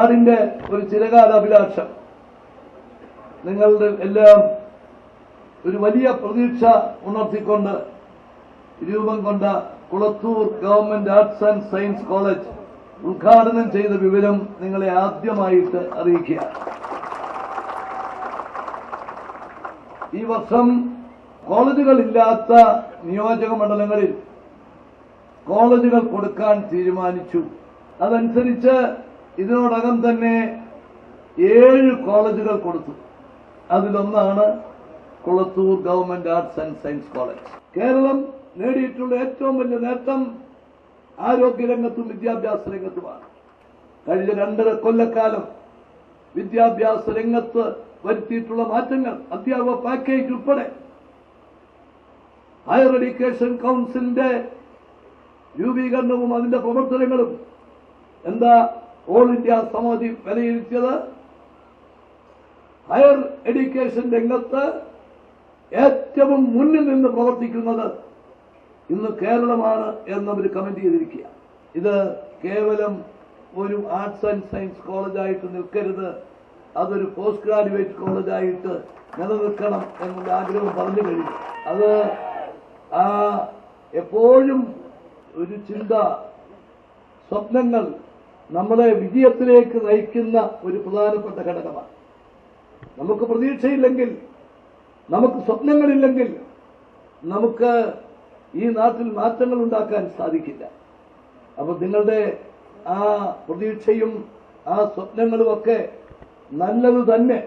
നാടിന്റെ ഒരു ചിരകാല അഭിലാഷം നിങ്ങളുടെ എല്ലാം ഒരു വലിയ പ്രതീക്ഷ ഉണർത്തിക്കൊണ്ട് രൂപം കൊണ്ട Kulathur government arts and science college ഉദ്ഘാടനം ചെയ്ത വിവരം നിങ്ങളെ ആദ്യമായിട്ട് അറിയിക്കുക. ഈ വർഷം കോളേജുകളില്ലാത്ത നിയോജക മണ്ഡലങ്ങളിൽ കോളേജുകൾ കൊടുക്കാൻ തീരുമാനിച്ചു. അതനുസരിച്ച് ഇതിനോടകം തന്നെ 7 കോളേജുകൾ കൊടുത്തു. അതിലൊന്നാണ് Kulathur government arts and science college. Keralam നേടിയിട്ടുള്ള ഏറ്റവും വലിയ നേട്ടം ആരോഗ്യരംഗത്തും വിദ്യാഭ്യാസ രംഗത്തുമാണ്. കഴിഞ്ഞ 2.5 കൊല്ലക്കാലം വിദ്യാഭ്യാസ രംഗത്ത് വരുത്തിയിട്ടുള്ള മാറ്റങ്ങൾ, അധ്യാപക പാക്കേജ് ഉൾപ്പെടെ, ഹയർ എഡ്യൂക്കേഷൻ കൌൺസിലിന്റെ രൂപീകരണവും അതിന്റെ പ്രവർത്തനങ്ങളും എന്താ ഓൾ ഇന്ത്യ സമിതി വിലയിരുത്തിയത്? ഹയർ എഡ്യൂക്കേഷൻ രംഗത്ത് ഏറ്റവും മുന്നിൽ നിന്ന് പ്രവർത്തിക്കുന്നത് ഇന്ന് കേരളമാണ് എന്നവർ കമന്റ് ചെയ്തിരിക്കുക. ഇത് കേവലം ഒരു ആർട്സ് ആൻഡ് സയൻസ് കോളേജായിട്ട് നിൽക്കരുത്, അതൊരു പോസ്റ്റ് ഗ്രാജുവേറ്റ് കോളേജായിട്ട് നിലനിൽക്കണം എന്നുള്ള ആഗ്രഹം പറഞ്ഞു കഴിഞ്ഞു. അത് എപ്പോഴും ഒരു ചിന്ത, സ്വപ്നങ്ങൾ നമ്മളെ വിജയത്തിലേക്ക് നയിക്കുന്ന ഒരു പ്രധാനപ്പെട്ട ഘടകമാണ്. നമുക്ക് പ്രതീക്ഷയില്ലെങ്കിൽ, നമുക്ക് സ്വപ്നങ്ങളില്ലെങ്കിൽ നമുക്ക് ഈ നാട്ടിൽ മാറ്റങ്ങൾ ഉണ്ടാക്കാൻ സാധിക്കില്ല. അപ്പൊ നിങ്ങളുടെ ആ പ്രതീക്ഷയും ആ സ്വപ്നങ്ങളുമൊക്കെ നല്ലത് തന്നെ.